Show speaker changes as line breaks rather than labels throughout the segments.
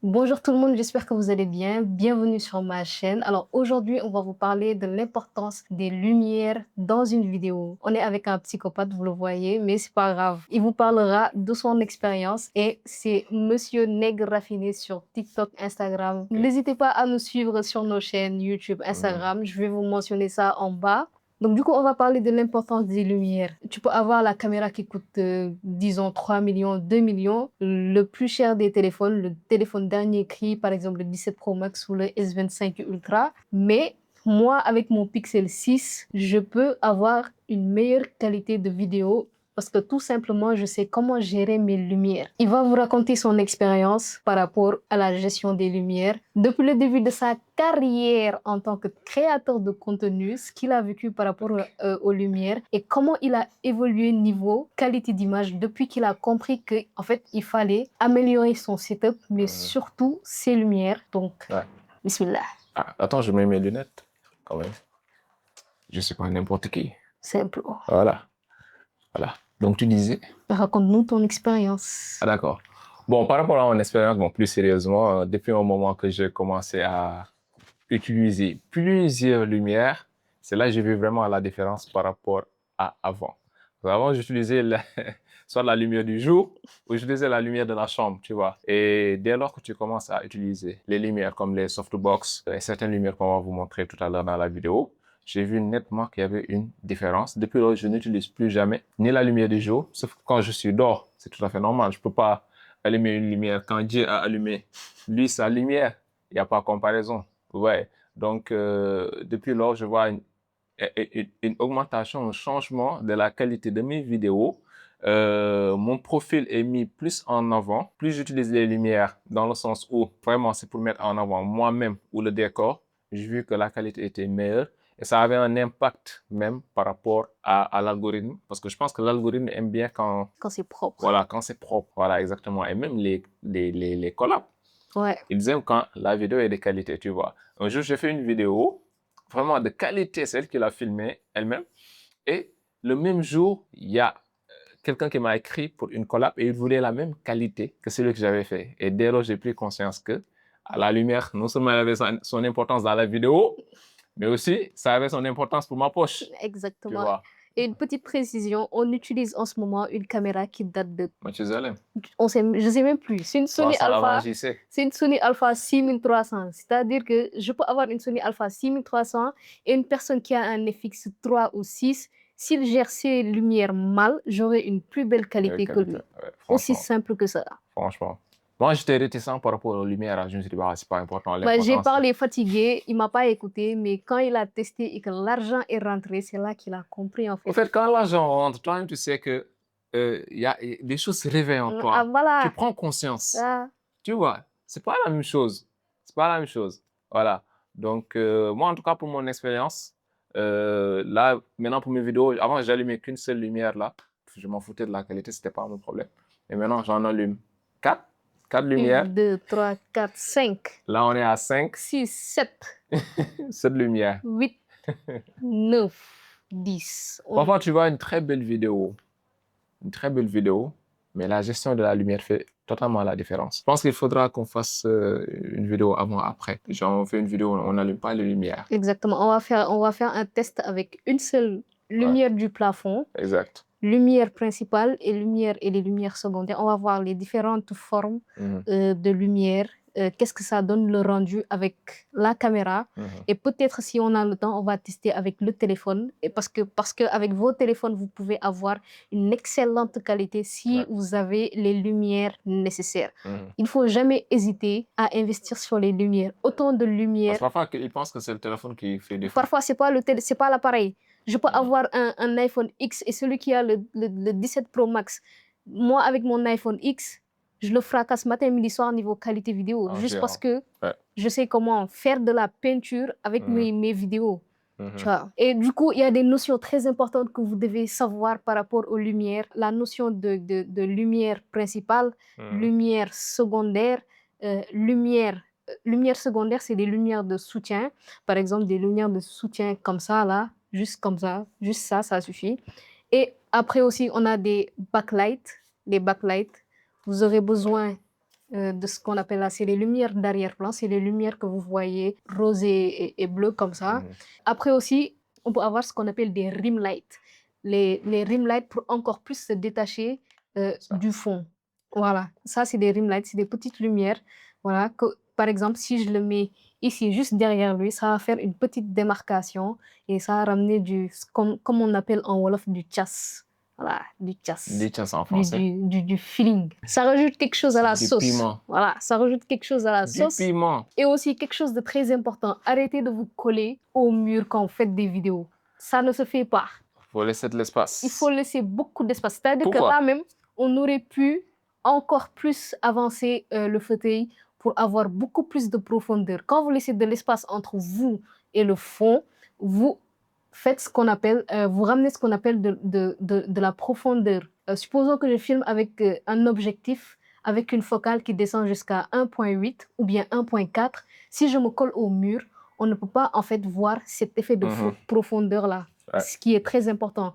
Bonjour tout le monde, j'espère que vous allez bien. Bienvenue sur ma chaîne. Alors aujourd'hui, on va vous parler de l'importance des lumières dans une vidéo. On est avec un psychopathe, vous le voyez, mais c'est pas grave. Il vous parlera de son expérience et c'est Monsieur Nègre Raffiné sur TikTok, Instagram. N'hésitez pas à nous suivre sur nos chaînes YouTube, Instagram. Je vais vous mentionner ça en bas. Donc, du coup, on va parler de l'importance des lumières. Tu peux avoir la caméra qui coûte, disons, 3 millions, 2 millions. Le plus cher des téléphones, le téléphone dernier cri, par exemple le 17 Pro Max ou le S25 Ultra. Mais moi, avec mon Pixel 6, je peux avoir une meilleure qualité de vidéo parce que tout simplement, je sais comment gérer mes lumières. Il va vous raconter son expérience par rapport à la gestion des lumières. Depuis le début de sa carrière en tant que créateur de contenu, ce qu'il a vécu par rapport aux lumières et comment il a évolué niveau qualité d'image depuis qu'il a compris qu'en fait, il fallait améliorer son setup, mais surtout ses lumières. Donc,
Ouais.
bismillah.
Ah, attends, je mets mes lunettes quand même. Je suis pas n'importe qui.
Simple.
Voilà. Voilà. Donc tu disais?
Raconte-nous ton expérience.
Ah, d'accord. Bon, par rapport à mon expérience, bon, plus sérieusement, depuis un moment que j'ai commencé à utiliser plusieurs lumières, c'est là que j'ai vu vraiment la différence par rapport à avant. Avant, j'utilisais soit la lumière du jour ou j'utilisais la lumière de la chambre, tu vois. Et dès lors que tu commences à utiliser les lumières comme les softbox et certaines lumières qu'on va vous montrer tout à l'heure dans la vidéo, j'ai vu nettement qu'il y avait une différence. Depuis lors, je n'utilise plus jamais ni la lumière du jour, sauf quand je suis dehors. C'est tout à fait normal. Je peux pas allumer une lumière quand Dieu a allumé lui sa lumière. Il n'y a pas de comparaison. Ouais. Donc, depuis lors, je vois une augmentation, un changement de la qualité de mes vidéos. Mon profil est mis plus en avant. Plus j'utilise les lumières dans le sens où vraiment c'est pour mettre en avant moi-même ou le décor, j'ai vu que la qualité était meilleure. Et ça avait un impact même par rapport à l'algorithme. Parce que je pense que l'algorithme aime bien
Quand c'est propre.
voilà, quand c'est propre. Voilà, exactement. Et même les collabs.
Ouais.
Ils aiment quand la vidéo est de qualité, tu vois. Un jour, j'ai fait une vidéo vraiment de qualité, celle qui l'a filmée elle-même. Et le même jour, il y a quelqu'un qui m'a écrit pour une collab et il voulait la même qualité que celui que j'avais fait. Et dès lors, j'ai pris conscience que à la lumière, non seulement elle avait son importance dans la vidéo, mais aussi ça avait son importance pour ma poche. Tu
Exactement.
vois.
Et une petite précision, on utilise en ce moment une caméra qui date de,
Mathusalem.
je sais même plus. C'est une Sony
300 avant
Alpha,
JC.
c'est une Sony Alpha 6300. C'est-à-dire que je peux avoir une Sony Alpha 6300 et une personne qui a un FX 3 ou 6, s'il gère ses lumières mal, j'aurai une plus belle qualité que lui.
Ouais,
Aussi
franchement.
simple que ça.
Franchement. Moi, j'étais réticent par rapport aux lumières. Je me suis dit, bah, c'est pas important.
Bah, j'ai
L'important, c'est...
parlé fatigué, il m'a pas écouté, mais quand il a testé et que l'argent est rentré, c'est là qu'il a compris en
En
fait.
fait, quand l'argent rentre, toi-même, tu sais que y a des choses se réveillent en
Ah,
toi. Tu
voilà.
prends conscience.
Ah.
Tu vois, c'est pas la même chose. C'est pas la même chose. Voilà. Donc, moi, en tout cas, pour mon expérience, là, maintenant, pour mes vidéos, avant, j'allumais qu'une seule lumière là. Je m'en foutais de la qualité, c'était pas mon problème. Et maintenant, j'en allume quatre. Quatre
1,
lumières.
2, 3, 4, 5,
Là, on est à 5.
6, 7,
7 lumières.
8, 9, 10.
Parfois, tu vois une très belle vidéo, mais la gestion de la lumière fait totalement la différence. Je pense qu'il faudra qu'on fasse une vidéo avant-après. Genre, on fait une vidéo, on n'allume pas les lumières.
Exactement. On va faire un test avec une seule lumière du plafond,
Exact.
lumière principale et les lumières secondaires. On va voir les différentes formes de lumière. Qu'est-ce que ça donne le rendu avec la caméra. Et peut-être si on a le temps, on va tester avec le téléphone. Et parce que avec vos téléphones, vous pouvez avoir une excellente qualité si vous avez les lumières nécessaires. Il ne faut jamais hésiter à investir sur les lumières. Autant de lumières.
Parce que parfois, ils pensent que c'est le téléphone qui fait défaut.
Parfois, c'est pas l'appareil. Je peux avoir un iPhone X et celui qui a le 17 Pro Max. Moi, avec mon iPhone X, je le fracasse matin, midi, soir niveau qualité vidéo. Juste parce que je sais comment faire de la peinture avec mes vidéos. Tu vois. Et du coup, il y a des notions très importantes que vous devez savoir par rapport aux lumières. La notion de lumière principale, lumière secondaire, lumière secondaire, c'est des lumières de soutien. Par exemple, des lumières de soutien comme ça, là, juste comme ça, juste ça, ça suffit. Et après aussi, on a des backlights. Les backlights, vous aurez besoin de ce qu'on appelle là, c'est les lumières d'arrière-plan, c'est les lumières que vous voyez rosées et bleues comme ça. Après aussi, on peut avoir ce qu'on appelle des rim lights. Les rim lights pour encore plus se détacher
Ça.
du fond. Voilà, ça c'est des rim lights, c'est des petites lumières. Voilà, que, par exemple, si je le mets ici, juste derrière lui, ça va faire une petite démarcation et ça va ramener comme on appelle en Wolof, du tchass. Voilà, du tchass.
Du tchass en français.
Du feeling. Ça rajoute quelque chose à la
Du
sauce.
piment.
Voilà, ça rajoute quelque chose à la
Du
sauce.
piment.
Et aussi quelque chose de très important, arrêtez de vous coller au mur quand vous faites des vidéos. Ça ne se fait pas.
Il faut laisser de l'espace.
Il faut laisser beaucoup d'espace. C'est-à-dire que
Pourquoi?
là même, on aurait pu encore plus avancer le fauteuil pour avoir beaucoup plus de profondeur. Quand vous laissez de l'espace entre vous et le fond, vous faites ce qu'on appelle, vous ramenez ce qu'on appelle de la profondeur. Supposons que je filme avec un objectif avec une focale qui descend jusqu'à 1.8 ou bien 1.4. Si je me colle au mur, on ne peut pas en fait voir cet effet de profondeur-là,
Ouais.
ce qui est très important.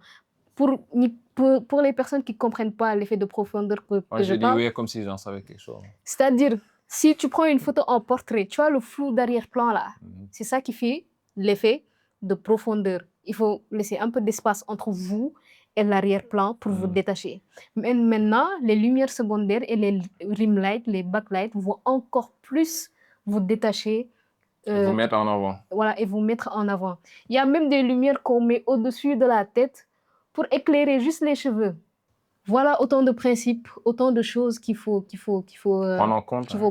Pour les personnes qui ne comprennent pas l'effet de profondeur que je parle,
oui, comme si j'en savais quelque chose.
c'est-à-dire, si tu prends une photo en portrait, tu as le flou d'arrière-plan là. C'est ça qui fait l'effet de profondeur. Il faut laisser un peu d'espace entre vous et l'arrière-plan pour vous détacher. Mais maintenant, les lumières secondaires et les rim lights, les backlights vont encore plus vous détacher.
Vous mettre en avant.
Voilà, et vous mettre en avant. Il y a même des lumières qu'on met au-dessus de la tête pour éclairer juste les cheveux. Voilà autant de principes, autant de choses qu'il faut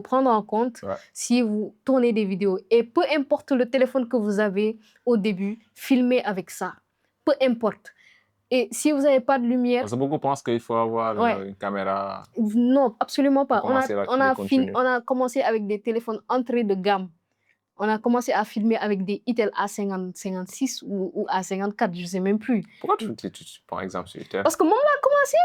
prendre en compte si vous tournez des vidéos. Et peu importe le téléphone que vous avez au début, filmez avec ça. Peu importe. Et si vous n'avez pas de lumière...
Parce que beaucoup pensent qu'il faut avoir une caméra...
Non, absolument pas. On a commencé avec des téléphones entrée de gamme. On a commencé à filmer avec des Itel A56 ou A54, je ne sais même plus.
Pourquoi tu prends exemple sur Itel?
Parce que moi, on a commencé.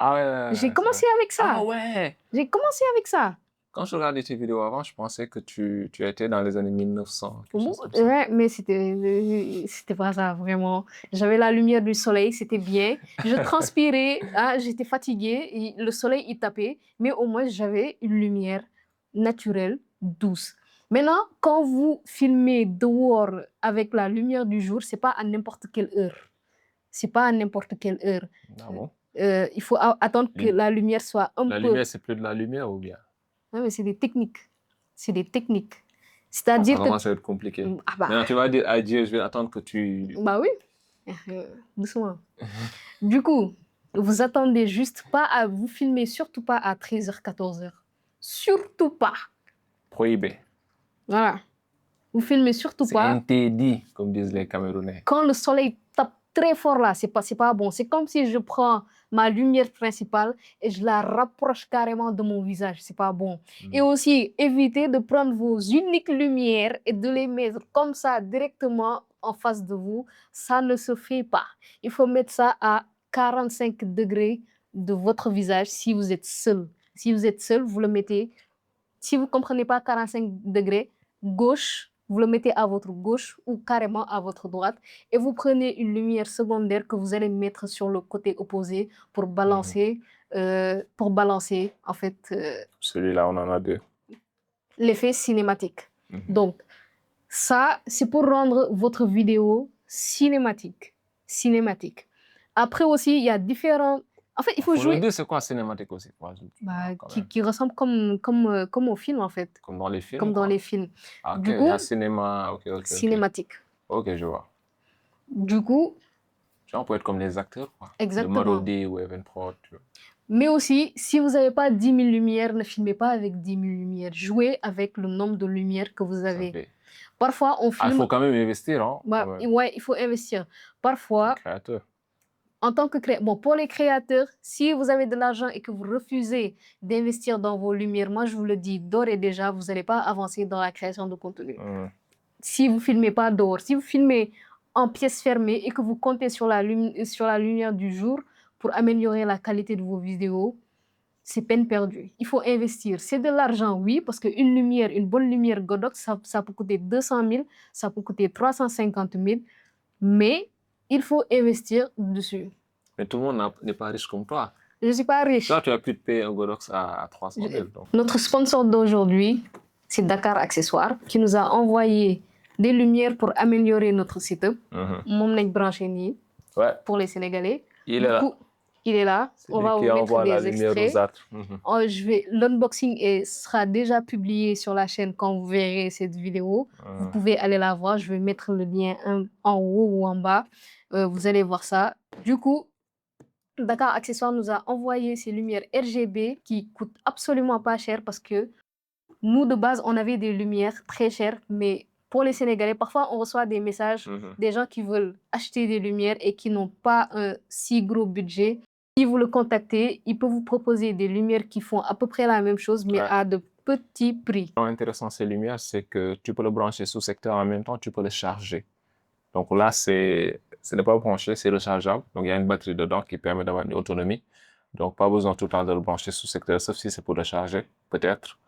Ah ouais.
J'ai commencé avec ça.
Ah ouais.
J'ai commencé avec ça.
Quand je regardais tes vidéos avant, je pensais que tu étais dans les années 1900.
Ouais, mais c'était pas ça, vraiment. J'avais la lumière du soleil, c'était bien. Je transpirais, j'étais fatiguée, et le soleil il tapait, mais au moins j'avais une lumière naturelle, douce. Maintenant, quand vous filmez dehors avec la lumière du jour, c'est pas à n'importe quelle heure. C'est pas à n'importe quelle heure.
Ah bon?
Il faut attendre que la lumière soit un peu...
La lumière, c'est plus de la lumière ou bien?
Non, mais c'est des techniques. C'est des techniques. C'est-à-dire
ça commence à être compliqué.
Ah bah.
Maintenant, tu vas dire à Dieu, je vais attendre que tu...
Bah oui. Doucement. Du coup, vous attendez juste pas à vous filmer, surtout pas à 13h, 14h. Surtout pas.
Prohibé.
Voilà. Vous filmez surtout pas.
C'est interdit, comme disent les Camerounais.
Quand le soleil tape très fort là, c'est pas bon. C'est comme si je prends ma lumière principale et je la rapproche carrément de mon visage. C'est pas bon. Et aussi, évitez de prendre vos uniques lumières et de les mettre comme ça directement en face de vous. Ça ne se fait pas. Il faut mettre ça à 45 degrés de votre visage si vous êtes seul. Si vous êtes seul, vous le mettez. Si vous ne comprenez pas 45 degrés, gauche, vous le mettez à votre gauche ou carrément à votre droite et vous prenez une lumière secondaire que vous allez mettre sur le côté opposé pour balancer, en fait...
Celui-là, on en a deux.
L'effet cinématique. Donc, ça, c'est pour rendre votre vidéo cinématique. Après aussi, il y a différents... En fait, il faut jouer...
Le deux, c'est quoi cinématique aussi?
Qui ressemble comme au film, en fait.
Comme dans les films?
Comme dans les films.
Ah, ok,
du coup,
il y a cinéma, ok.
Cinématique.
Ok, je vois.
Du coup...
On peut être comme les acteurs, quoi.
Exactement.
Le Model D ou Evenprod, tu vois.
Mais aussi, si vous n'avez pas 10 000 lumières, ne filmez pas avec 10 000 lumières. Jouez avec le nombre de lumières que vous avez. Parfois, on filme...
il faut quand même investir, hein?
Ouais, il faut investir. Parfois...
Créateur.
En tant que pour les créateurs, si vous avez de l'argent et que vous refusez d'investir dans vos lumières, moi je vous le dis d'ores et déjà, vous n'allez pas avancer dans la création de contenu. Si vous ne filmez pas dehors, si vous filmez en pièce fermée et que vous comptez sur la lumière du jour pour améliorer la qualité de vos vidéos, c'est peine perdue. Il faut investir. C'est de l'argent, oui, parce une bonne lumière Godox, ça peut coûter 200 000, ça peut coûter 350 000, mais il faut investir dessus.
Mais tout le monde n'est pas riche comme toi.
Je ne suis pas riche.
Toi, tu as pu te payer un Godox à 300 000. Donc.
Notre sponsor d'aujourd'hui, c'est Dakar Accessoires, qui nous a envoyé des lumières pour améliorer notre setup. Mon nez branché ni
Ouais.
pour les Sénégalais.
Il est là.
Il est là. On va vous mettre des extraits. L'unboxing sera déjà publié sur la chaîne quand vous verrez cette vidéo. Vous pouvez aller la voir. Je vais mettre le lien en haut ou en bas. Vous allez voir ça. Du coup, Dakar Accessoires nous a envoyé ces lumières RGB qui coûtent absolument pas cher parce que nous, de base, on avait des lumières très chères, mais pour les Sénégalais, parfois, on reçoit des messages des gens qui veulent acheter des lumières et qui n'ont pas un si gros budget. Si vous le contactez, il peut vous proposer des lumières qui font à peu près la même chose, mais à de petits prix.
Ce qui est intéressant, ces lumières, c'est que tu peux le brancher sous secteur en même temps, tu peux le charger. Donc là, ce n'est pas branché, c'est rechargeable. Donc il y a une batterie dedans qui permet d'avoir une autonomie. Donc pas besoin tout le temps de le brancher sous secteur, sauf si c'est pour le charger, peut-être.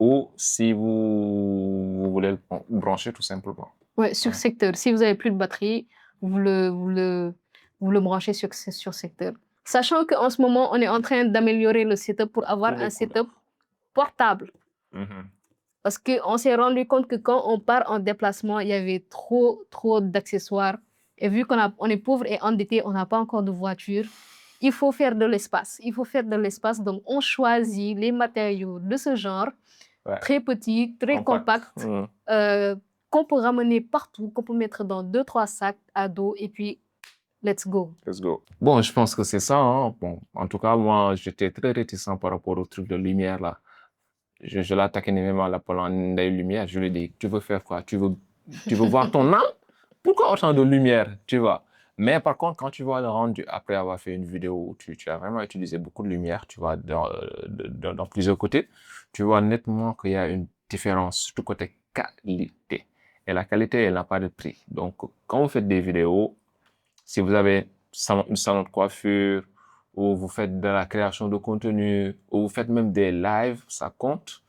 Ou si vous voulez le brancher tout simplement.
Oui, sur secteur. Si vous n'avez plus de batterie, vous le branchez sur secteur. Sachant qu'en ce moment, on est en train d'améliorer le setup pour avoir un setup portable. Parce qu'on s'est rendu compte que quand on part en déplacement, il y avait trop d'accessoires. Et vu qu'on est pauvre et endetté, on n'a pas encore de voiture, il faut faire de l'espace. Donc, on choisit les matériaux de ce genre, très petits, très compacts, qu'on peut ramener partout, qu'on peut mettre dans 2-3 sacs à dos et puis let's go.
Bon, je pense que c'est ça. Hein. Bon, en tout cas, moi, j'étais très réticent par rapport au truc de lumière là. Je l'attaquais même à l'appelant des lumières. Je lui ai dit, tu veux faire quoi? Tu veux voir ton âme? Pourquoi autant de lumière, tu vois? Mais par contre, quand tu vois le rendu, après avoir fait une vidéo où tu as vraiment utilisé beaucoup de lumière, tu vois, dans plusieurs côtés, tu vois nettement qu'il y a une différence, surtout côté qualité. Et la qualité, elle n'a pas de prix. Donc, quand vous faites des vidéos, si vous avez une salon de coiffure, ou vous faites de la création de contenu, ou vous faites même des lives, ça compte.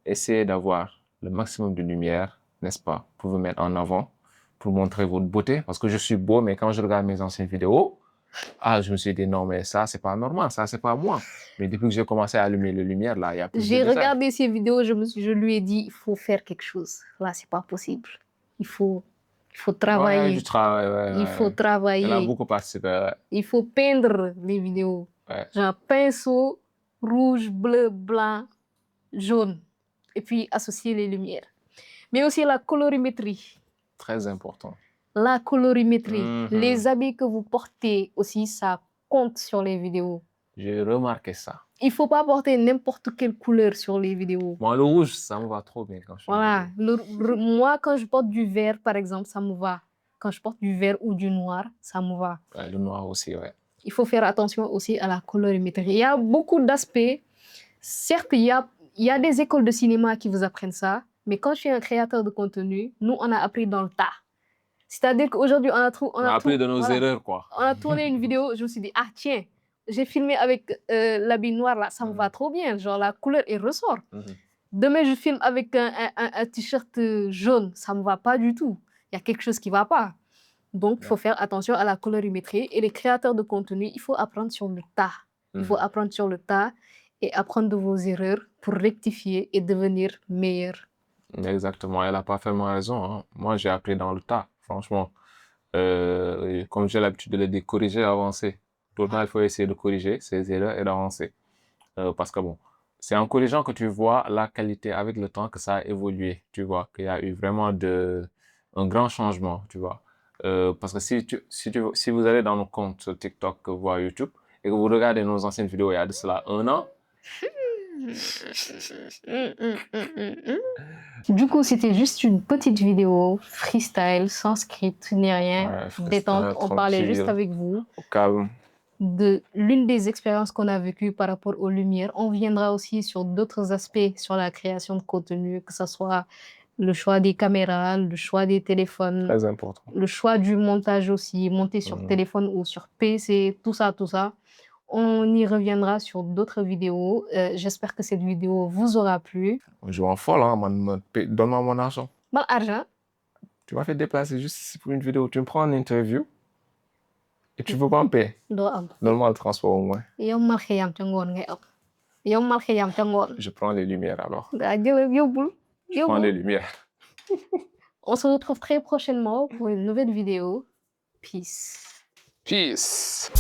Essayez d'avoir le maximum de lumière, n'est-ce pas, pour vous mettre en avant, pour montrer votre beauté. Parce que je suis beau, mais quand je regarde mes anciennes vidéos, je me suis dit non, mais ça, c'est pas normal, ça, c'est pas moi. Mais depuis que j'ai commencé à allumer les lumières, là, il y a plus de
J'ai regardé ces vidéos, je lui ai dit, il faut faire quelque chose. Là, c'est pas possible. Il faut travailler.
Ouais, du travail,
il faut travailler.
Elle a beaucoup participé.
Il faut peindre les vidéos. Genre pinceau, rouge, bleu, blanc, jaune. Et puis associer les lumières. Mais aussi la colorimétrie.
Très important.
La colorimétrie. Les habits que vous portez aussi, ça compte sur les vidéos.
J'ai remarqué ça.
Il ne faut pas porter n'importe quelle couleur sur les vidéos.
Moi, le rouge, ça me va trop bien quand je
fais moi, quand je porte du vert, par exemple, ça me va. Quand je porte du vert ou du noir, ça me va.
Ouais, le noir aussi, ouais.
Il faut faire attention aussi à la colorimétrie. Il y a beaucoup d'aspects. Certes, il y a des écoles de cinéma qui vous apprennent ça, mais quand je suis un créateur de contenu, nous, on a appris dans le tas. C'est-à-dire qu'aujourd'hui, on a
appris de nos erreurs, quoi.
On a tourné une vidéo, je me suis dit, ah tiens, j'ai filmé avec l'habit noir, là, ça me va trop bien. Genre, la couleur, elle ressort. Demain, je filme avec un t-shirt jaune, ça me va pas du tout. Il y a quelque chose qui va pas. Donc, il faut faire attention à la colorimétrie. Et les créateurs de contenu, il faut apprendre sur le tas. Il faut apprendre sur le tas et apprendre de vos erreurs pour rectifier et devenir meilleur.
Exactement, elle a parfaitement raison. Hein. Moi, j'ai appris dans le tas, franchement. Comme j'ai l'habitude de les corriger, avancer. Tout le temps, il faut essayer de corriger ces erreurs et d'avancer. Parce que bon, c'est en corrigeant que tu vois la qualité avec le temps que ça a évolué. Tu vois, qu'il y a eu vraiment un grand changement, tu vois. Parce que si vous allez dans nos comptes TikTok, voire YouTube, et que vous regardez nos anciennes vidéos il y a de cela 1 an,
du coup, c'était juste une petite vidéo freestyle, sans script ni rien, détente. On parlait juste avec vous
au calme
de l'une des expériences qu'on a vécues par rapport aux lumières. On viendra aussi sur d'autres aspects sur la création de contenu, que ce soit le choix des caméras, le choix des téléphones,
très important.
Le choix du montage aussi, monter sur téléphone ou sur PC, tout ça. On y reviendra sur d'autres vidéos. J'espère que cette vidéo vous aura plu.
Je m'en folle, hein, donne-moi mon argent.
Bon argent.
Tu m'as fait déplacer juste ici pour une vidéo. Tu me prends en interview Et tu veux pas en paix.
doo am
Donne-moi le transport au moins.
yow mal xiyam ca ngoon ngay am yow mal xiyam ca ngoon
Je prends les lumières alors.
daa jëlal yóbbul
Je prends les lumières.
On se retrouve très prochainement pour une nouvelle vidéo. Peace.
Peace.